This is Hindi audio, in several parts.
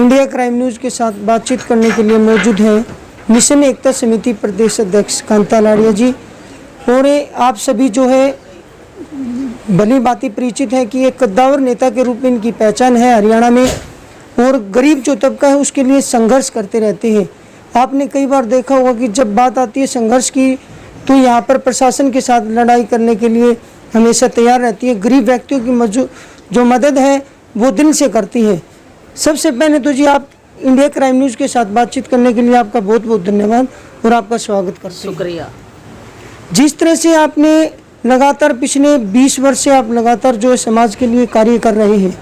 इंडिया क्राइम न्यूज़ के साथ बातचीत करने के लिए मौजूद हैं मिशन एकता समिति प्रदेश अध्यक्ष कांता लाड़िया जी। और आप सभी जो है भली भांति परिचित है कि एक कद्दावर नेता के रूप में इनकी पहचान है हरियाणा में, और गरीब जो तबका है उसके लिए संघर्ष करते रहते हैं। आपने कई बार देखा होगा कि जब बात आती है संघर्ष की तो यहाँ पर प्रशासन के साथ लड़ाई करने के लिए हमेशा तैयार रहती है। गरीब व्यक्तियों की जो मदद है वो दिल से करती है। सबसे पहले तो जी आप इंडिया क्राइम न्यूज़ के साथ बातचीत करने के लिए आपका बहुत बहुत धन्यवाद और आपका स्वागत करते हैं। शुक्रिया। जिस तरह से आपने लगातार पिछले 20 वर्ष से आप लगातार जो है समाज के लिए कार्य कर रहे हैं,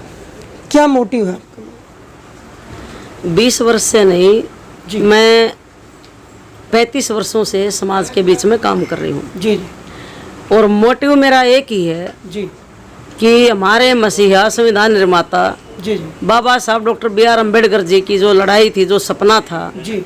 क्या मोटिव है? 20 वर्ष से नहीं जी, मैं 35 वर्षों से समाज के बीच में काम कर रही हूँ जी। और मोटिव मेरा एक ही है जी कि हमारे मसीहा संविधान निर्माता जी बाबा साहब डॉक्टर B.R. अम्बेडकर जी की जो लड़ाई थी, जो सपना था जी,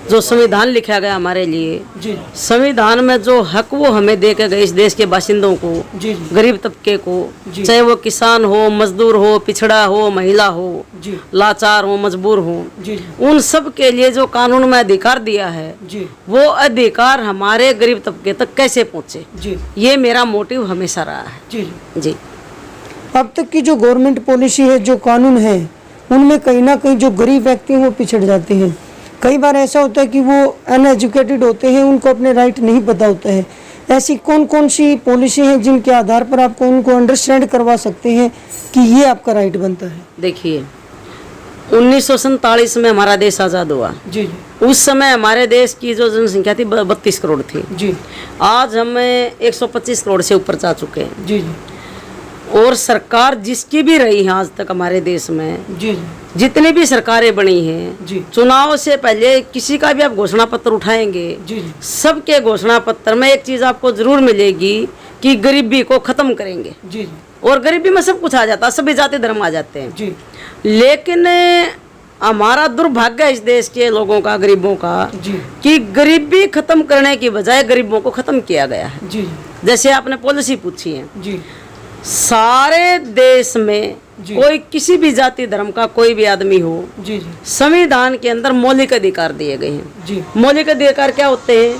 जो संविधान लिखा गया हमारे लिए जी, संविधान में जो हक वो हमें दे के गए इस देश के बाशिंदों को, जी, गरीब तबके को, चाहे वो किसान हो, मजदूर हो, पिछड़ा हो, महिला हो, जी, लाचार हो, मजबूर हो, जी, उन सब के लिए जो कानून में अधिकार दिया है जी, वो अधिकार हमारे गरीब तबके तक कैसे पहुँचे, जी, ये मेरा मोटिव हमेशा रहा है जी। जी। अब तक की जो गवर्नमेंट पॉलिसी है, जो कानून है, उनमें कहीं ना कहीं जो गरीब व्यक्ति हैं वो पिछड़ जाते हैं। कई बार ऐसा होता है कि वो अनएजुकेटेड होते हैं, उनको अपने राइट नहीं पता होता है। ऐसी कौन कौन सी पॉलिसी हैं जिनके आधार पर आपको उनको अंडरस्टैंड करवा सकते हैं कि ये आपका राइट बनता है? देखिए, 1947 में हमारा देश आज़ाद हुआ जी, उस समय हमारे देश की जो जनसंख्या थी 32 करोड़ थी जी। आज हमें 125 करोड़ से ऊपर जा चुके हैं जी, जी, और सरकार जिसकी भी रही है आज तक हमारे देश में, जी, जितनी भी सरकारें बनी हैं, जी, चुनाव से पहले किसी का भी आप घोषणा पत्र उठाएंगे, जी, सबके घोषणा पत्र में एक चीज़ आपको जरूर मिलेगी कि गरीबी को खत्म करेंगे। जी, और गरीबी में सब कुछ आ जाता है, सभी जाति धर्म आ जाते हैं। जी, लेकिन हमारा दुर्भाग्य है इस देश के लोगों का, गरीबों का, जी, कि गरीबी खत्म करने की बजाय गरीबों को खत्म किया गया है। जी, जैसे आपने पॉलिसी पूछी है, जी, सारे देश में कोई किसी भी जाति धर्म का कोई भी आदमी हो, जी, जी, संविधान के अंदर मौलिक अधिकार दिए गए हैं। जी, मौलिक अधिकार क्या होते हैं?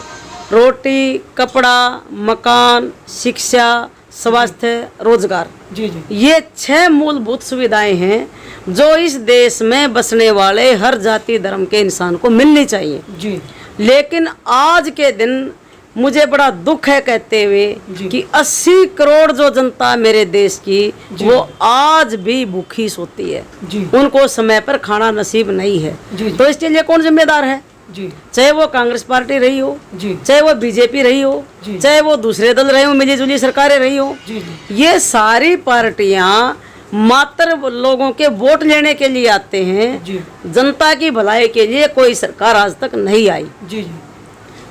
रोटी, कपड़ा, मकान, शिक्षा, स्वास्थ्य, रोजगार। जी, जी, ये 6 मूलभूत सुविधाएं हैं जो इस देश में बसने वाले हर जाति धर्म के इंसान को मिलनी चाहिए। जी, लेकिन आज के दिन मुझे बड़ा दुख है कहते हुए कि 80 करोड़ जो जनता मेरे देश की वो आज भी भूखी सोती है, जी, उनको समय पर खाना नसीब नहीं है। जी, तो इसके लिए कौन जिम्मेदार है? जी, चाहे वो कांग्रेस पार्टी रही हो, जी, चाहे वो बीजेपी रही हो, जी, चाहे वो दूसरे दल रहे हो, मिली जुली सरकारें रही हो, जी, ये सारी पार्टियां मात्र लोगों के वोट लेने के लिए आते हैं। जी, जनता की भलाई के लिए कोई सरकार आज तक नहीं आई। जी, जी,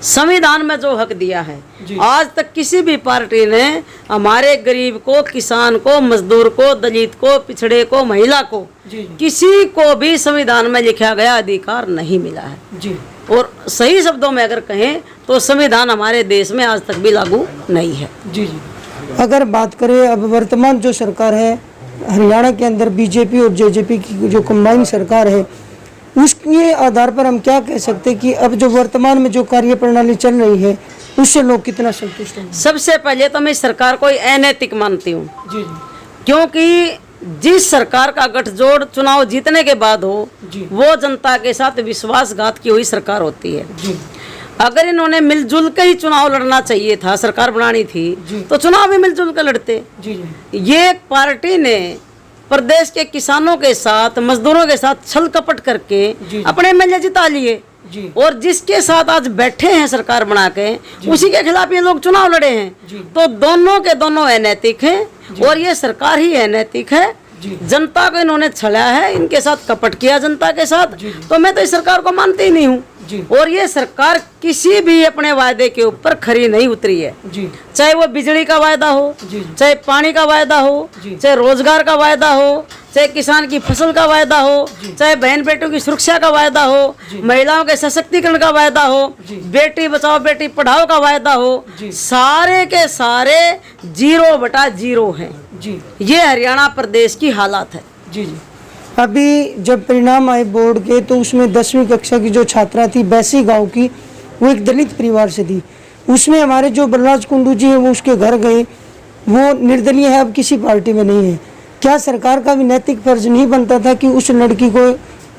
संविधान में जो हक दिया है जी, आज तक किसी भी पार्टी ने हमारे गरीब को, किसान को, मजदूर को, दलित को, पिछड़े को, महिला को, जी, किसी को भी संविधान में लिखा गया अधिकार नहीं मिला है। जी। और सही शब्दों में अगर कहें तो संविधान हमारे देश में आज तक भी लागू नहीं है। जी, जी। अगर बात करें अब वर्तमान जो सरकार है हरियाणा के अंदर, बीजेपी और जेजेपी की जो कंबाइन सरकार है, उसके आधार पर हम क्या कह सकते हैं कि अब जो वर्तमान में जो कार्य प्रणाली चल रही है उससे लोग कितना संतुष्ट हैं? सबसे पहले तो मैं इस सरकार को अनैतिक मानती हूँ, जी, क्योंकि जिस सरकार का गठजोड़ चुनाव जीतने के बाद हो जी, वो जनता के साथ विश्वासघात की हुई सरकार होती है। जी, अगर इन्होंने मिलजुल के ही चुनाव लड़ना चाहिए था, सरकार बनानी थी, तो चुनाव भी मिलजुल कर लड़ते। जी, जी, ये पार्टी ने प्रदेश के किसानों के साथ, मजदूरों के साथ छल कपट करके अपने एमएलए जिता लिए, और जिसके साथ आज बैठे हैं सरकार बना के, उसी के खिलाफ ये लोग चुनाव लड़े हैं। तो दोनों के दोनों अनैतिक हैं और ये सरकार ही अनैतिक है। जनता को इन्होंने छलाया है, इनके साथ कपट किया जनता के साथ। तो मैं तो इस सरकार को मानती ही नहीं हूँ। और ये सरकार किसी भी अपने वायदे के ऊपर खरी नहीं उतरी है। चाहे वो बिजली का वायदा हो, चाहे पानी का वायदा हो, चाहे रोजगार का वायदा हो, चाहे किसान की फसल का वायदा हो, चाहे बहन बेटियों की सुरक्षा का वायदा हो, महिलाओं के सशक्तिकरण का वायदा हो, बेटी बचाओ बेटी पढ़ाओ का वायदा हो, सारे के सारे 0/0 हैं। ये हरियाणा प्रदेश की हालात है। अभी जब परिणाम आए बोर्ड के तो उसमें 10वीं कक्षा की जो छात्रा थी बैसी गांव की, वो एक दलित परिवार से थी। उसमें हमारे जो बलराज कुंडू जी है वो उसके घर गए, वो निर्दलीय है, अब किसी पार्टी में नहीं है। क्या सरकार का भी नैतिक फर्ज नहीं बनता था कि उस लड़की को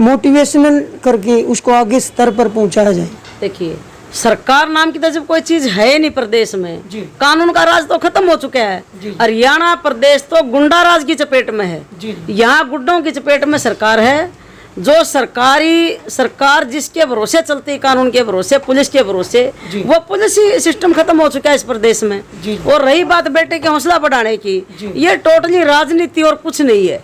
मोटिवेशनल करके उसको आगे स्तर पर पहुंचाया जाए? देखिए, सरकार नाम की तो जब कोई चीज है ही नहीं प्रदेश में, जी। कानून का राज तो खत्म हो चुका है। हरियाणा प्रदेश तो गुंडा राज की चपेट में है। यहाँ गुंडों की चपेट में सरकार है। जो सरकार जिसके भरोसे चलती है, कानून के भरोसे, पुलिस के भरोसे, वो पुलिस ही सिस्टम खत्म हो चुका है इस प्रदेश में। और रही बात बेटे के हौसला बढ़ाने की, ये टोटली राजनीति और कुछ नहीं है।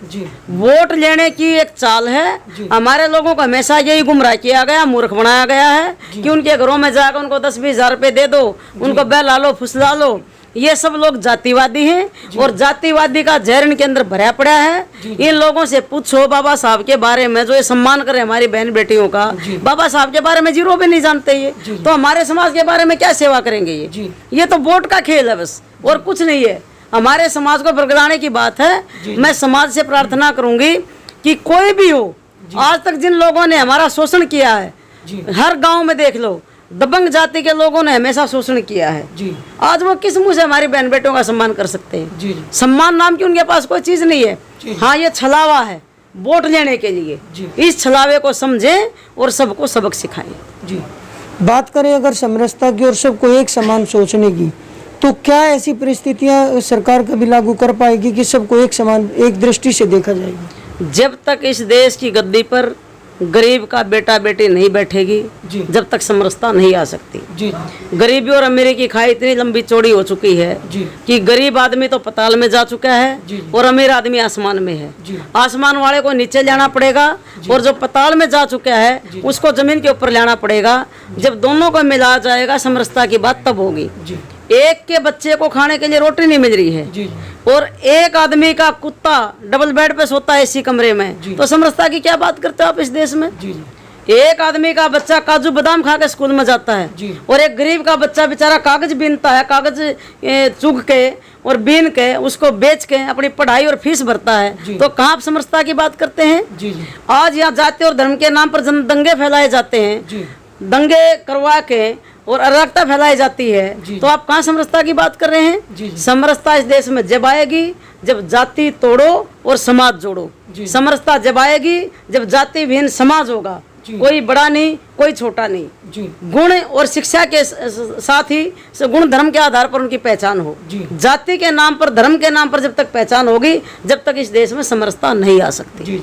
वोट लेने की एक चाल है। हमारे लोगों को हमेशा यही गुमराह किया गया, मूर्ख बनाया गया है कि उनके घरों में जाकर उनको 10-20 हजार रुपए दे दो, उनको बहला लो, फुसला लो। ये सब लोग जातिवादी हैं और जातिवादी का जहर इनके अंदर भरा पड़ा है। इन लोगों से पूछो बाबा साहब के बारे में, जो ये सम्मान करे हमारी बहन बेटियों का, बाबा साहब के बारे में जीरो भी नहीं जानते ये, तो हमारे समाज के बारे में क्या सेवा करेंगे ये तो वोट का खेल है बस, और कुछ नहीं है। हमारे समाज को बरगलाने की बात है। मैं समाज से प्रार्थना करूंगी कि कोई भी हो, आज तक जिन लोगों ने हमारा शोषण किया है, हर गाँव में देख लो, दबंग जाति के लोगों ने हमेशा शोषण किया है। आज वो किस मुंह से हमारी बहन बेटों का सम्मान कर सकते हैं? सम्मान नाम की उनके पास कोई चीज नहीं है। हाँ, ये छलावा है वोट लेने के लिए। इस छलावे को समझें और सबको सबक सिखाएं। बात करें अगर समरसता की और सबको एक समान सोचने की, तो क्या ऐसी परिस्थितियां सरकार कभी लागू कर पाएगी कि सबको एक समान, एक दृष्टि से देखा जाएगा? जब तक इस देश की गद्दी पर गरीब का बेटा बेटी नहीं बैठेगी, जब तक समरसता नहीं आ सकती। गरीबी और अमीरी की खाई इतनी लंबी चौड़ी हो चुकी है कि गरीब आदमी तो पताल में जा चुका है और अमीर आदमी आसमान में है। आसमान वाले को नीचे लाना पड़ेगा और जो पताल में जा चुका है उसको जमीन के ऊपर लाना पड़ेगा। जब दोनों को मिला जाएगा, समरसता की बात तब होगी। एक के बच्चे को खाने के लिए रोटी नहीं मिल रही है और एक आदमी का कुत्ता डबल बेड पे सोता है इसी कमरे में, तो समरसता की क्या बात करते हो आप इस देश में? एक आदमी का बच्चा काजू बादाम खा के स्कूल में जाता है और एक गरीब का बच्चा बेचारा कागज बीनता है, कागज चुग के और बीन के उसको बेच के अपनी पढ़ाई और फीस भरता है। तो कहाँ आप समरसता की बात करते हैं? आज यहाँ जाति और धर्म के नाम पर दंगे फैलाए जाते हैं, दंगे करवा के और अराजकता फैलाई जाती है, तो आप कहाँ समरसता की बात कर रहे हैं? समरसता इस देश में जब आएगी जब जाति तोड़ो और समाज जोड़ो। समरसता जब आएगी जब जाति विहीन समाज होगा, कोई बड़ा नहीं कोई छोटा नहीं। गुण और शिक्षा के साथ ही गुण धर्म के आधार पर उनकी पहचान हो। जाति के नाम पर, धर्म के नाम पर जब तक पहचान होगी, जब तक इस देश में समरसता नहीं आ सकती।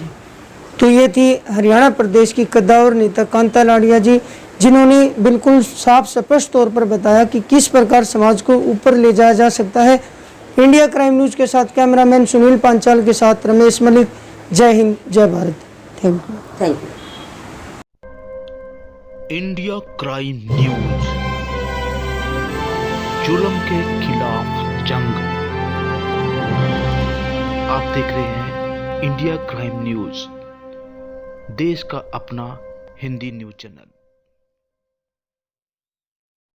तो ये थी हरियाणा प्रदेश की कद्दावर नेता कांता लाड़िया जी, जिन्होंने बिल्कुल साफ स्पष्ट तौर पर बताया कि किस प्रकार समाज को ऊपर ले जाया जा सकता है। इंडिया क्राइम न्यूज़ के साथ कैमरामैन सुनील पांचाल के साथ रमेश मलिक। जय हिंद, जय Bharat. Thank you. India crime news, जुल्म के खिलाफ जंग। आप देख रहे हैं इंडिया क्राइम न्यूज, देश का अपना हिंदी न्यूज चैनल।